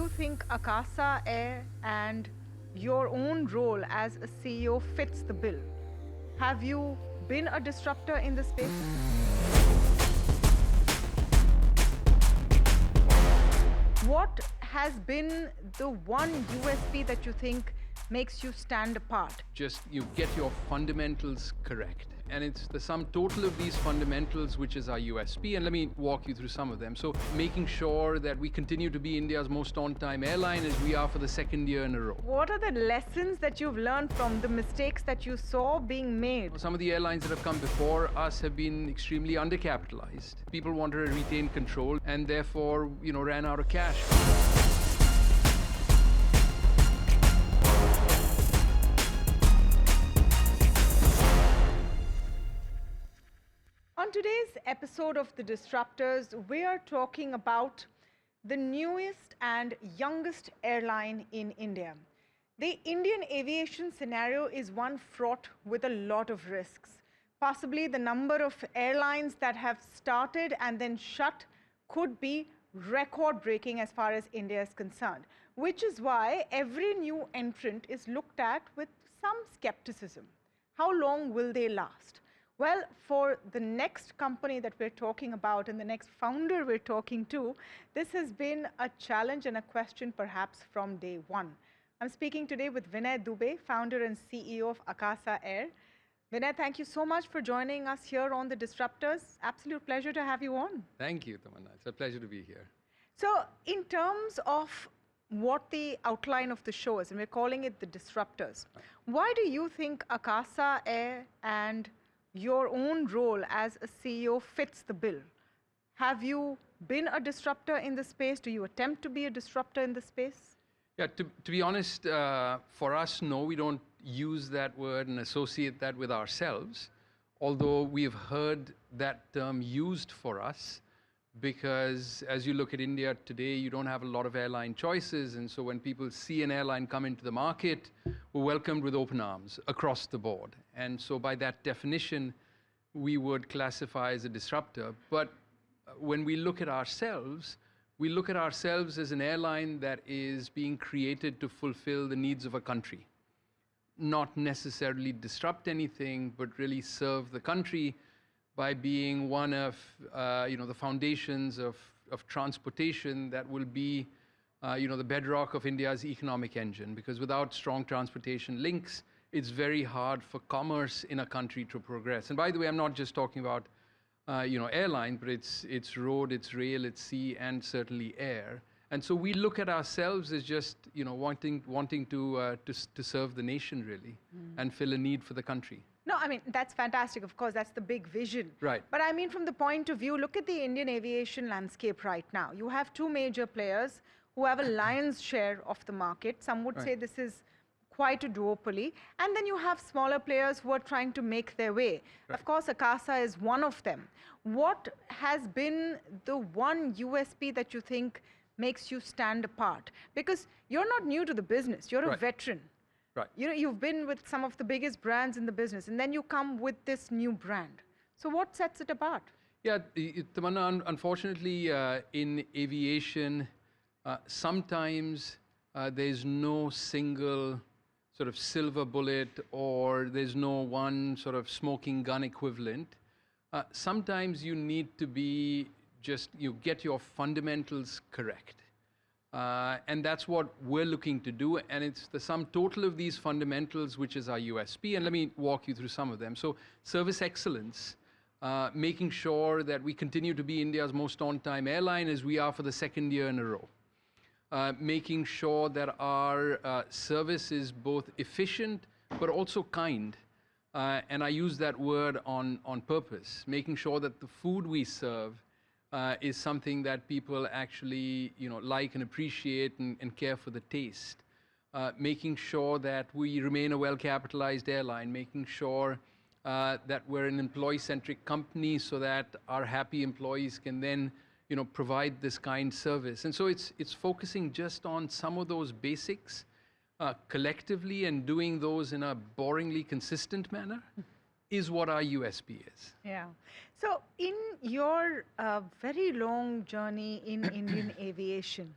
you think Akasa Air and your own role as a CEO fits the bill? Have you been a disruptor in the space? What has been the one USP that you think makes you stand apart? Just you get your fundamentals correct. And it's the sum total of these fundamentals which is our USP. And let me walk you through some of them. So making sure that we continue to be India's most on-time airline as we are for the second year in a row. What are the lessons that you've learned from the mistakes that you saw being made? Some of the airlines that have come before us have been extremely undercapitalized. People wanted to retain control and therefore, ran out of cash. On today's episode of The Disruptors, we are talking about the newest and youngest airline in India. The Indian aviation scenario is one fraught with a lot of risks. Possibly the number of airlines that have started and then shut could be record-breaking as far as India is concerned, which is why every new entrant is looked at with some skepticism. How long will they last? Well, for the next company that we're talking about and the next founder we're talking to, this has been a challenge and a question perhaps from day one. I'm speaking today with Vinay Dube, founder and CEO of Akasa Air. Vinay, thank you so much for joining us here on The Disruptors. Absolute pleasure to have you on. Thank you, Tamanna. It's a pleasure to be here. So in terms of what the outline of the show is, and we're calling it The Disruptors, why do you think Akasa Air and your own role as a CEO fits the bill? Have you been a disruptor in the space? Do you attempt to be a disruptor in the space? Yeah, to be honest, for us, no, we don't use that word and associate that with ourselves, although we have heard that term used for us because as you look at India today, you don't have a lot of airline choices. And so when people see an airline come into the market, we're welcomed with open arms across the board. And so by that definition, we would classify as a disruptor. But when we look at ourselves as an airline that is being created to fulfill the needs of a country, not necessarily disrupt anything, but really serve the country by being one of the foundations of transportation that will be the bedrock of India's economic engine. Because without strong transportation links, it's very hard for commerce in a country to progress. And by the way, I'm not just talking about airline, but it's road, it's rail, it's sea, and certainly air. And so we look at ourselves as just wanting to serve the nation really, and fill a need for the country. No, I mean, that's fantastic. Of course, that's the big vision. Right. But I mean, from the point of view, look at the Indian aviation landscape right now. You have two major players who have a lion's share of the market. Some would say this is quite a duopoly. And then you have smaller players who are trying to make their way. Right. Of course, Akasa is one of them. What has been the one USP that you think makes you stand apart? Because you're not new to the business. You're a veteran. Right. You've been with some of the biggest brands in the business, and then you come with this new brand. So what sets it apart? Yeah, Tamanna, unfortunately, in aviation, sometimes there's no single sort of silver bullet or there's no one sort of smoking gun equivalent. Sometimes you need to be you get your fundamentals correct. And that's what we're looking to do. And it's the sum total of these fundamentals, which is our USP. And let me walk you through some of them. So service excellence, making sure that we continue to be India's most on-time airline as we are for the second year in a row. Making sure that our service is both efficient, but also kind. And I use that word on purpose, making sure that the food we serve is something that people actually like and appreciate and care for the taste. Making sure that we remain a well-capitalized airline, making sure that we're an employee-centric company so that our happy employees can then provide this kind service. And so it's focusing just on some of those basics collectively and doing those in a boringly consistent manner is what our USP is. Yeah. So in your very long journey in Indian aviation,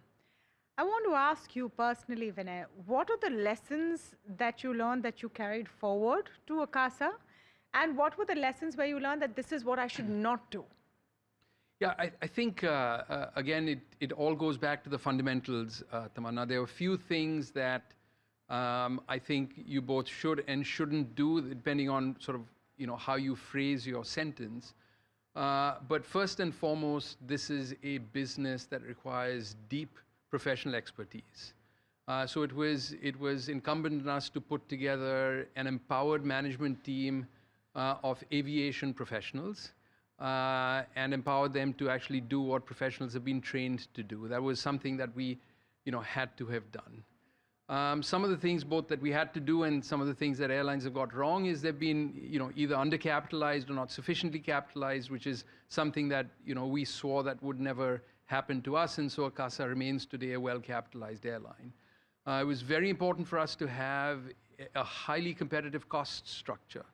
I want to ask you personally, Vinay, what are the lessons that you learned that you carried forward to Akasa? And what were the lessons where you learned that this is what I should not do? Yeah, I think, again, it all goes back to the fundamentals, Tamanna. There are a few things that I think you both should and shouldn't do, depending on sort of, how you phrase your sentence. But first and foremost, this is a business that requires deep professional expertise. So it was incumbent on us to put together an empowered management team of aviation professionals and empower them to actually do what professionals have been trained to do. That was something that we, had to have done. Some of the things both that we had to do and some of the things that airlines have got wrong is they've been, either undercapitalized or not sufficiently capitalized, which is something that, we swore that would never happen to us, and so Akasa remains today a well-capitalized airline. It was very important for us to have a highly competitive cost structure.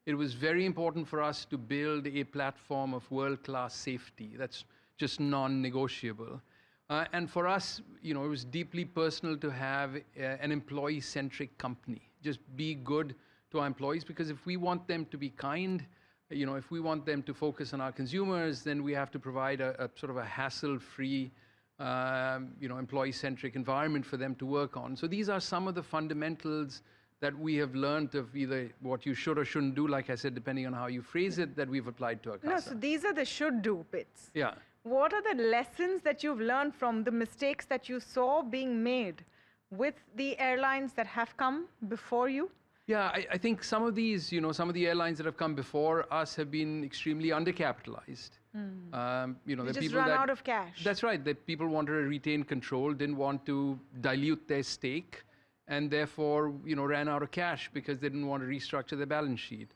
It was very important for us to build a platform of world-class safety. That's just non-negotiable. And for us, it was deeply personal to have an employee-centric company. Just be good to our employees, because if we want them to be kind, if we want them to focus on our consumers, then we have to provide a sort of a hassle-free, employee-centric environment for them to work on. So these are some of the fundamentals that we have learned of either what you should or shouldn't do, like I said, depending on how you phrase it, that we've applied to Akasa. No, so these are the should-do bits. Yeah. What are the lessons that you've learned from the mistakes that you saw being made with the airlines that have come before you? Yeah, I think some of these, some of the airlines that have come before us have been extremely undercapitalized. They the just people run that, out of cash. That's right. The people wanted to retain control, didn't want to dilute their stake, and therefore, ran out of cash because they didn't want to restructure their balance sheet.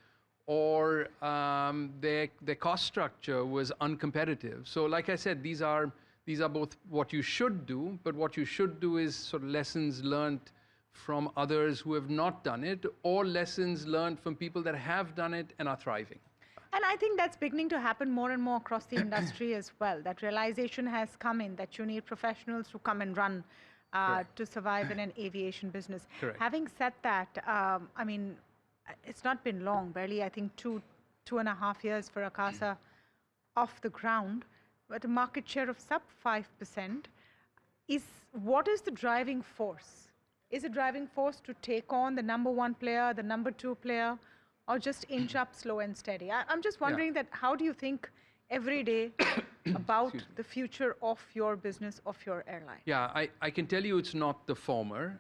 Or their cost structure was uncompetitive. So like I said, these are both what you should do, but what you should do is sort of lessons learned from others who have not done it, or lessons learned from people that have done it and are thriving. And I think that's beginning to happen more and more across the industry as well. That realization has come in that you need professionals to come and run to survive in an aviation business. Correct. Having said that, it's not been long, barely, I think, two and a half years for Akasa off the ground, but a market share of sub 5%. What is the driving force? Is the driving force to take on the number one player, the number two player, or just inch up slow and steady? I'm just wondering that how do you think every day about the future of your business, of your airline? Yeah, I can tell you it's not the former.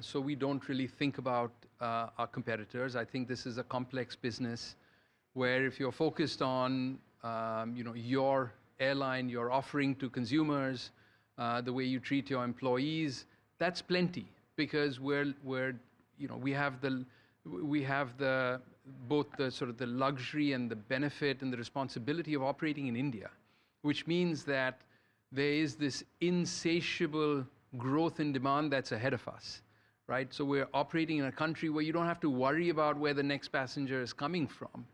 So we don't really think about our competitors. I think this is a complex business where if you're focused on your airline, your offering to consumers, the way you treat your employees, that's plenty, because we have both the sort of the luxury and the benefit and the responsibility of operating in India, which means that there is this insatiable growth in demand that's ahead of us, right? So we're operating in a country where you don't have to worry about where the next passenger is coming from.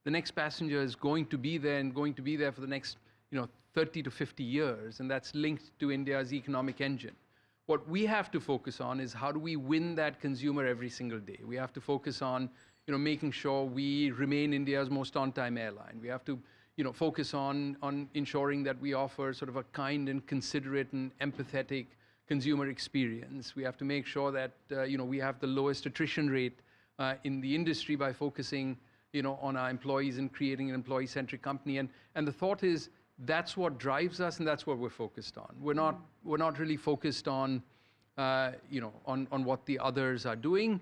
The next passenger is going to be there and going to be there for the next 30 to 50 years, and that's linked to India's economic engine. What we have to focus on is how do we win that consumer every single day. We have to focus on making sure we remain India's most on-time airline. We have to focus on ensuring that we offer sort of a kind and considerate and empathetic consumer experience. We have to make sure that we have the lowest attrition rate in the industry by focusing on our employees and creating an employee-centric company. And the thought is that's what drives us, and that's what we're focused on. We're not really focused on on what the others are doing.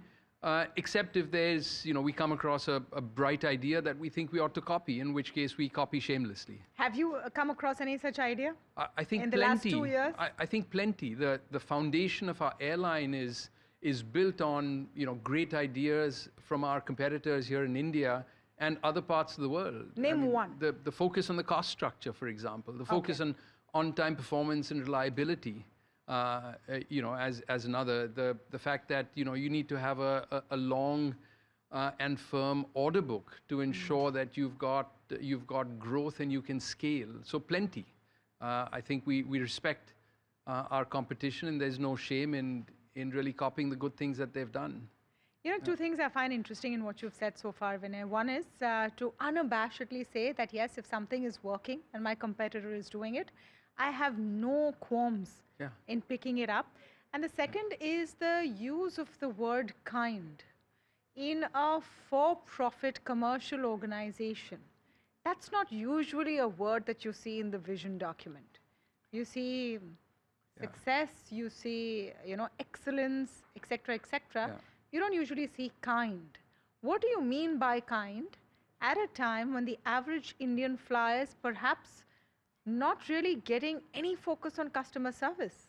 Except if there's, we come across a bright idea that we think we ought to copy, in which case we copy shamelessly. Have you come across any such idea? I think in plenty. The last 2 years? I think plenty. The foundation of our airline is built on, great ideas from our competitors here in India and other parts of the world. Name one. The focus on the cost structure, for example. The focus on on-time performance and reliability. As another, the fact that you need to have a long and firm order book to ensure that you've got growth and you can scale. So plenty. I think we respect our competition, and there's no shame in really copying the good things that they've done. You know, two things I find interesting in what you've said so far, Vinay. One is to unabashedly say that, yes, if something is working and my competitor is doing it, I have no qualms in picking it up. And the second is the use of the word kind in a for-profit commercial organization. That's not usually a word that you see in the vision document. You see success, you see, excellence, etc., etc. You don't usually see kind. What do you mean by kind at a time when the average Indian flyer is perhaps not really getting any focus on customer service?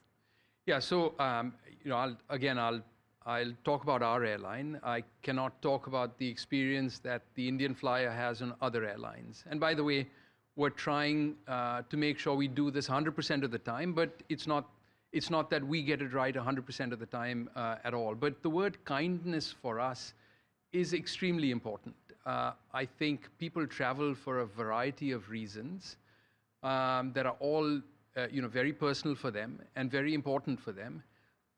Yeah, so I'll talk about our airline. I cannot talk about the experience that the Indian flyer has on other airlines. And by the way, we're trying to make sure we do this 100% of the time, but it's not that we get it right 100% of the time at all. But the word kindness for us is extremely important. I think people travel for a variety of reasons that are all very personal for them and very important for them.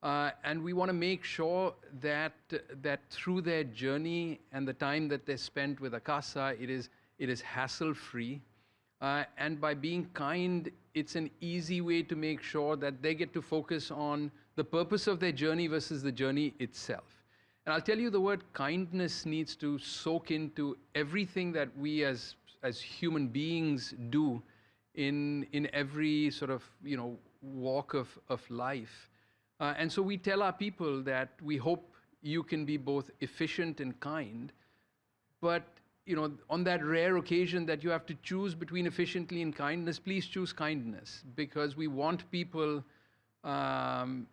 And we want to make sure that through their journey and the time that they spent with Akasa, it is hassle-free. And by being kind, it's an easy way to make sure that they get to focus on the purpose of their journey versus the journey itself. And I'll tell you, the word kindness needs to soak into everything that we as human beings do in every sort of walk of life. And so we tell our people that we hope you can be both efficient and kind, but on that rare occasion that you have to choose between efficiently and kindness, please choose kindness, because we want people to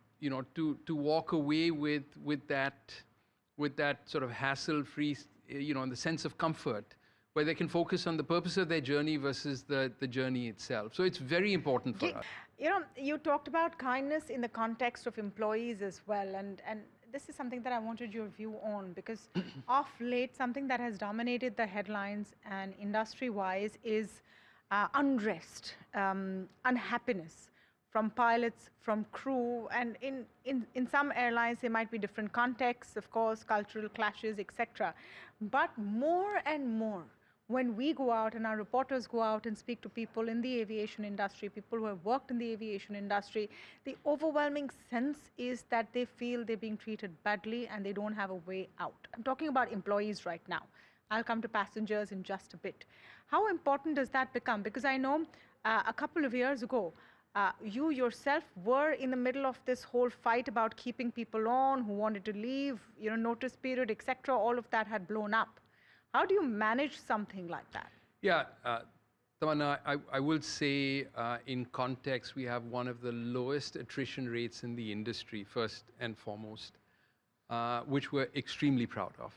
walk away with that sort of hassle-free, and the sense of comfort, where they can focus on the purpose of their journey versus the journey itself. So it's very important for us. You talked about kindness in the context of employees as well, and this is something that I wanted your view on, because of late, something that has dominated the headlines and industry-wise is unrest, unhappiness from pilots, from crew, and in some airlines, there might be different contexts, of course, cultural clashes, etc. But more and more, when we go out and our reporters go out and speak to people in the aviation industry, people who have worked in the aviation industry, the overwhelming sense is that they feel they're being treated badly and they don't have a way out. I'm talking about employees right now. I'll come to passengers in just a bit. How important does that become? Because I know a couple of years ago, you yourself were in the middle of this whole fight about keeping people on who wanted to leave, notice period, etc. All of that had blown up. How do you manage something like that? Yeah, Tamanna, I will say in context, we have one of the lowest attrition rates in the industry, first and foremost, which we're extremely proud of.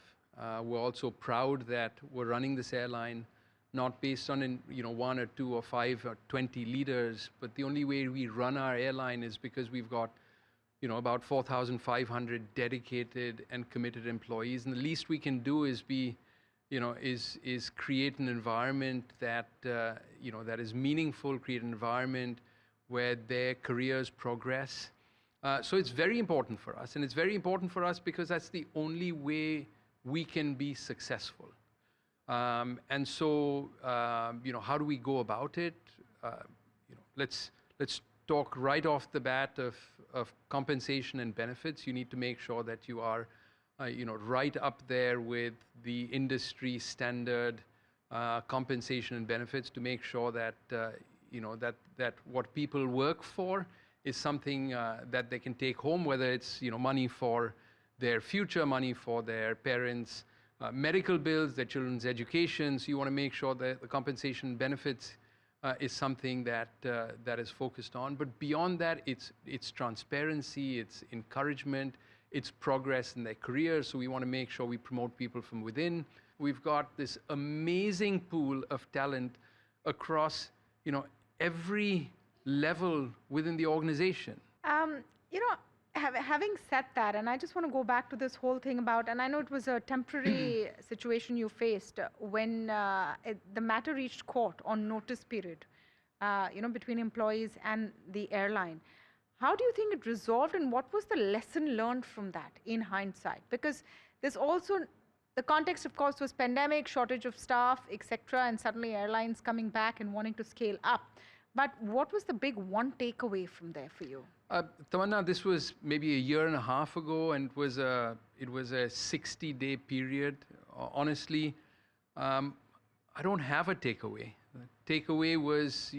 We're also proud that we're running this airline not based on one or two or 5 or 20 leaders, but the only way we run our airline is because we've got about 4,500 dedicated and committed employees, and the least we can do is is create an environment that that is meaningful, create an environment where their careers progress. So it's very important for us, and it's very important for us because that's the only way we can be successful. And so how do we go about it? Let's talk right off the bat of compensation and benefits. You need to make sure that you are right up there with the industry standard compensation and benefits to make sure that that what people work for is something that they can take home, whether it's money for their future, money for their parents' medical bills, their children's education. So you want to make sure that the compensation and benefits is something that that is focused on. But beyond that, it's transparency, it's encouragement, it's progress in their careers. So we want to make sure we promote people from within. We've got this amazing pool of talent across, every level within the organization. Having said that, and I just want to go back to this whole thing about, and I know it was a temporary situation you faced when the matter reached court on notice period, between employees and the airline. How do you think it resolved, and what was the lesson learned from that in hindsight? Because there's also the context, of course, was pandemic, shortage of staff, etc., and suddenly airlines coming back and wanting to scale up. But what was the big one takeaway from there for you? Tamanna, this was maybe a year and a half ago, and it was a 60-day period. Honestly, I don't have a takeaway. The takeaway was,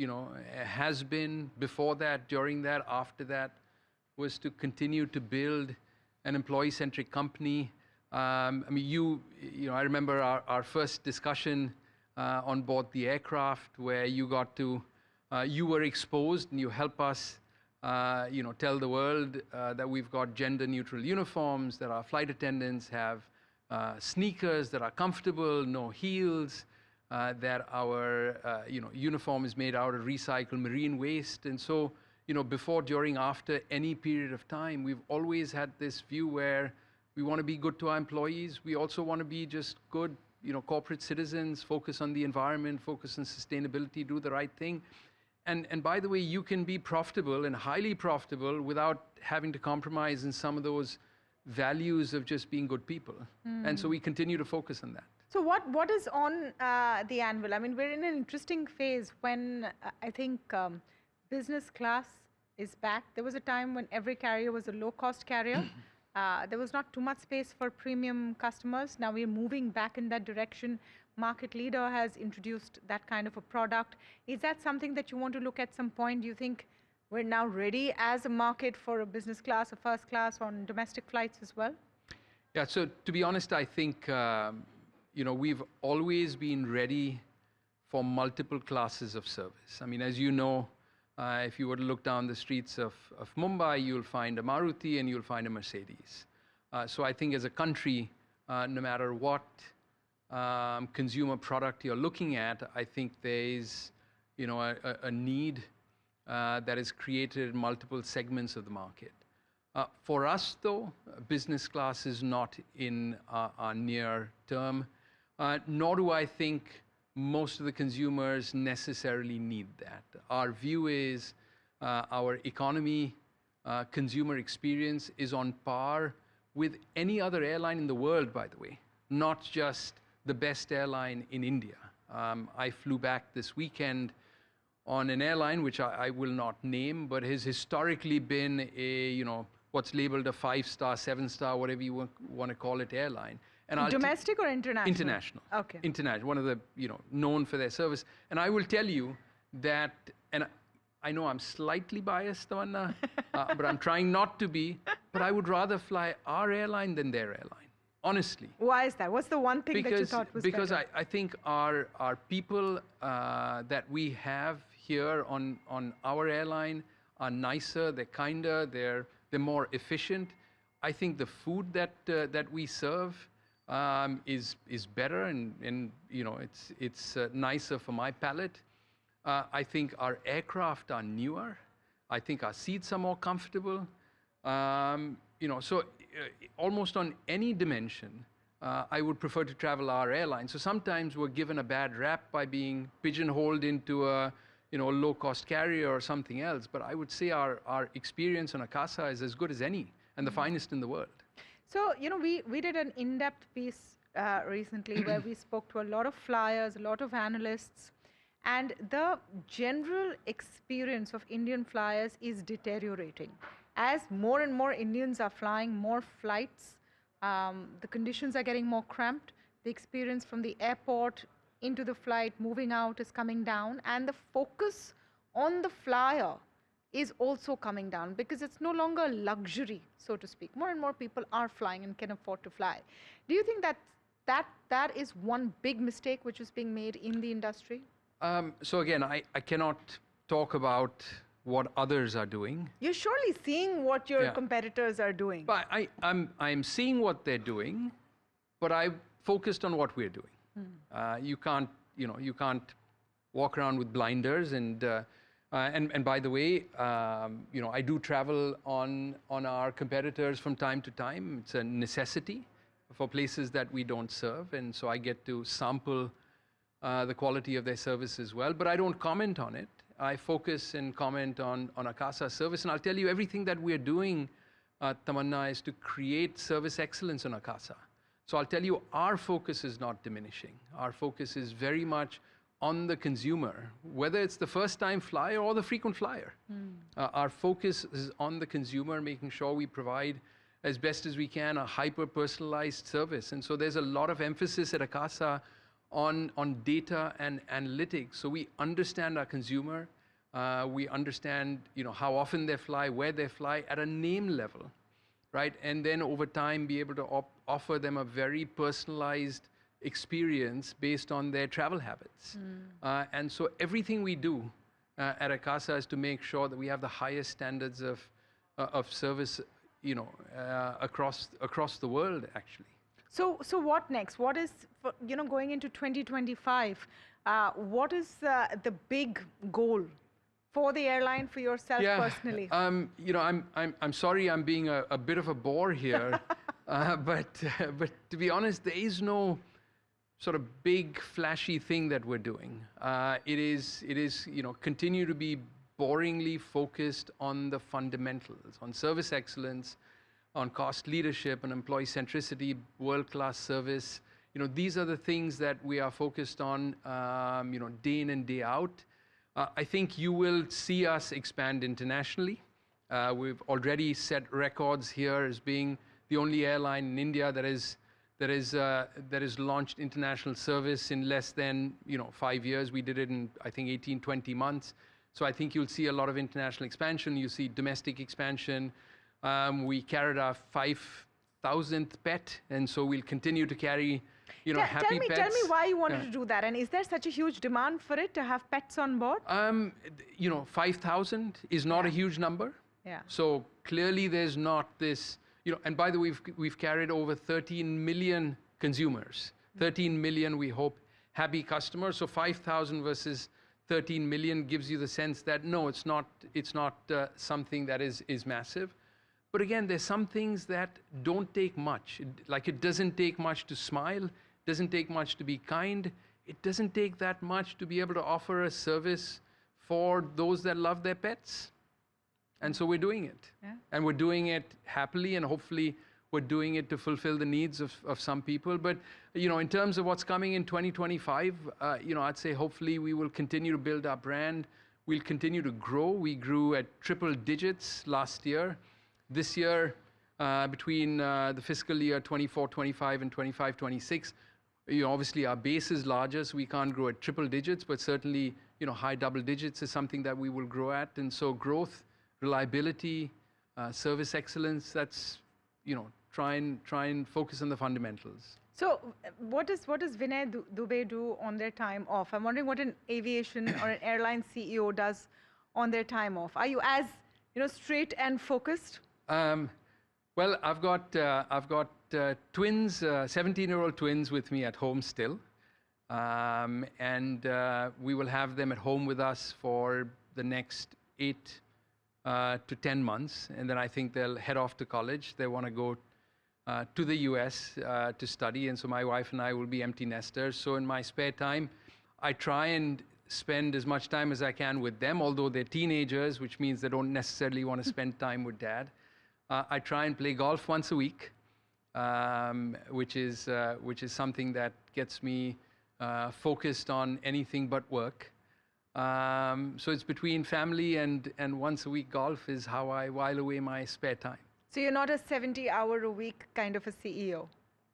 has been before that, during that, after that, was to continue to build an employee-centric company. I mean, I remember our first discussion on board the aircraft, where you were exposed and you help us, tell the world that we've got gender-neutral uniforms, that our flight attendants have sneakers that are comfortable, no heels, that our uniform is made out of recycled marine waste. And so, before, during, after any period of time, we've always had this view where we want to be good to our employees. We also want to be just good, corporate citizens, focus on the environment, focus on sustainability, do the right thing. And by the way, you can be profitable and highly profitable without having to compromise in some of those values of just being good people. And so we continue to focus on that. So what is on the anvil? I mean, we're in an interesting phase when I think business class is back. There was a time when every carrier was a low-cost carrier. There was not too much space for premium customers. Now we're moving back in that direction. Market leader has introduced that kind of a product. Is that something that you want to look at some point? Do you think we're now ready as a market for a business class, a first class on domestic flights as well? Yeah, so to be honest, I think we've always been ready for multiple classes of service. I mean, as you know, if you were to look down the streets of Mumbai, you'll find a Maruti and you'll find a Mercedes. So I think as a country, no matter what consumer product you're looking at, I think there's a need that is created in multiple segments of the market. For us, though, business class is not in our near term, nor do I think most of the consumers necessarily need that. Our view is our economy, consumer experience is on par with any other airline in the world, by the way, not just the best airline in India. I flew back this weekend on an airline, which I will not name, but has historically been a, what's labeled a 5-star, 7-star, whatever you want to call it, airline. And domestic or international? International. Okay. International, one of the, known for their service. And I will tell you that, and I know I'm slightly biased, Tamanna, but I'm trying not to be, but I would rather fly our airline than their airline, honestly. Why is that? What's the one thing that you thought was because better? I think our people that we have here on our airline are nicer, they're kinder, they're more efficient. I think the food that we serve is better, and it's nicer for my palate. I think our aircraft are newer. I think our seats are more comfortable. So almost on any dimension, I would prefer to travel our airline. So sometimes we're given a bad rap by being pigeonholed into a low-cost carrier or something else. But I would say our experience on Akasa is as good as any, and the finest in the world. So, we did an in-depth piece recently where we spoke to a lot of flyers, a lot of analysts, and the general experience of Indian flyers is deteriorating. As more and more Indians are flying more flights, the conditions are getting more cramped, the experience from the airport into the flight, moving out is coming down, and the focus on the flyer is also coming down because it's no longer a luxury, so to speak. More and more people are flying and can afford to fly. Do you think that is one big mistake which is being made in the industry? So again, I cannot talk about what others are doing. You're surely seeing what your competitors are doing. But I'm seeing what they're doing, but I focused on what we're doing. You can't walk around with blinders. And by the way, I do travel on our competitors from time to time. It's a necessity for places that we don't serve, and so I get to sample the quality of their service as well. But I don't comment on it, I focus and comment on Akasa service, and I'll tell you everything that we're doing, Tamanna, is to create service excellence on Akasa. So I'll tell you, our focus is not diminishing. Our focus is very much on the consumer, whether it's the first-time flyer or the frequent flyer. Our focus is on the consumer, making sure we provide as best as we can a hyper-personalized service. And so there's a lot of emphasis at Akasa on data and analytics. So we understand our consumer, we understand how often they fly, where they fly at a name level, right? And then over time be able to offer them a very personalized experience based on their travel habits. And so everything we do at Akasa is to make sure that we have the highest standards of service across the world, actually. So what next? What is, going into 2025, what is the big goal for the airline, for yourself personally? I'm sorry I'm being a bit of a bore here, but to be honest, there is no sort of big flashy thing that we're doing. It is continue to be boringly focused on the fundamentals, on service excellence, on cost leadership, and employee centricity, world-class service. These are the things that we are focused on, day in and day out. I think you will see us expand internationally. We've already set records here as being the only airline in India that is launched international service in less than 5 years. We did it in, I think, 18, 20 months. So I think you'll see a lot of international expansion. You see domestic expansion. We carried our 5,000th pet, and so we'll continue to carry happy pets. Tell me why you wanted to do that, and is there such a huge demand for it, to have pets on board? 5,000 is not a huge number. Yeah. So clearly there's not this, and by the way, we've carried over 13 million consumers, 13 million, we hope, happy customers. So 5,000 versus 13 million gives you the sense that no, it's not something that is massive. But again, there's some things that don't take much. Like it doesn't take much to smile, doesn't take much to be kind. It doesn't take that much to be able to offer a service for those that love their pets. And so we're doing it. Yeah. And we're doing it happily, and hopefully we're doing it to fulfill the needs of some people. But, in terms of what's coming in 2025, I'd say hopefully we will continue to build our brand. We'll continue to grow. We grew at triple digits last year. This year, between the fiscal year 24-25 and 25-26, obviously our base is larger, so we can't grow at triple digits, but certainly, high double digits is something that we will grow at. And so growth, reliability, service excellence, that's, try and focus on the fundamentals. So what does Vinay Dube do on their time off? I'm wondering what an aviation or an airline CEO does on their time off. Are you as, straight and focused? Well, I've got twins, 17-year-old twins with me at home still. And we will have them at home with us for the next 8 to 10 months. And then I think they'll head off to college. They want to go to the US to study. And so my wife and I will be empty nesters. So in my spare time, I try and spend as much time as I can with them, although they're teenagers, which means they don't necessarily want to spend time with dad. I try and play golf once a week, which is something that gets me focused on anything but work. So it's between family and once a week golf is how I while away my spare time. So you're not a 70-hour-a-week kind of a CEO?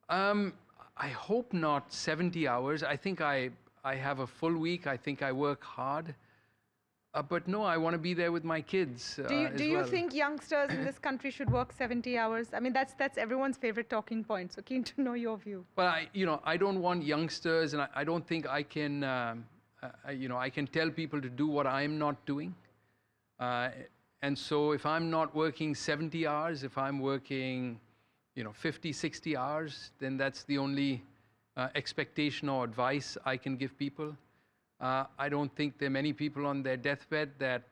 I hope not 70 hours. I think I have a full week. I think I work hard. But no, I want to be there with my kids. Do you think youngsters in this country should work 70 hours? I mean, that's everyone's favorite talking point. So keen to know your view. Well, I don't want youngsters, and I don't think I can, I can tell people to do what I'm not doing. And so if I'm not working 70 hours, if I'm working, 50, 60 hours, then that's the only expectation or advice I can give people. I don't think there are many people on their deathbed that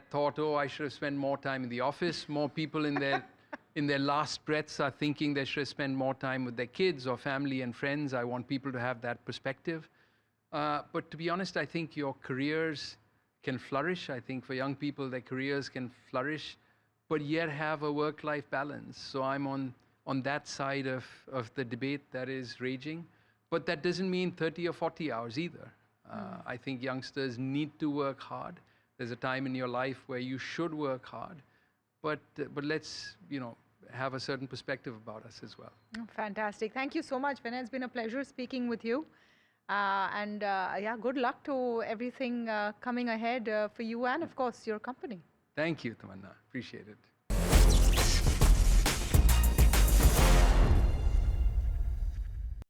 thought, oh, I should have spent more time in the office. More people in their last breaths are thinking they should spend more time with their kids or family and friends. I want people to have that perspective. But to be honest, I think your careers can flourish. I think for young people, their careers can flourish, but yet have a work-life balance. So I'm on that side of the debate that is raging. But that doesn't mean 30 or 40 hours either. I think youngsters need to work hard. There's a time in your life where you should work hard, but let's have a certain perspective about us as well. Fantastic. Thank you so much, Vinay. It's been a pleasure speaking with you. Yeah, good luck to everything coming ahead for you and, of course, your company. Thank you, Tamanna. Appreciate it.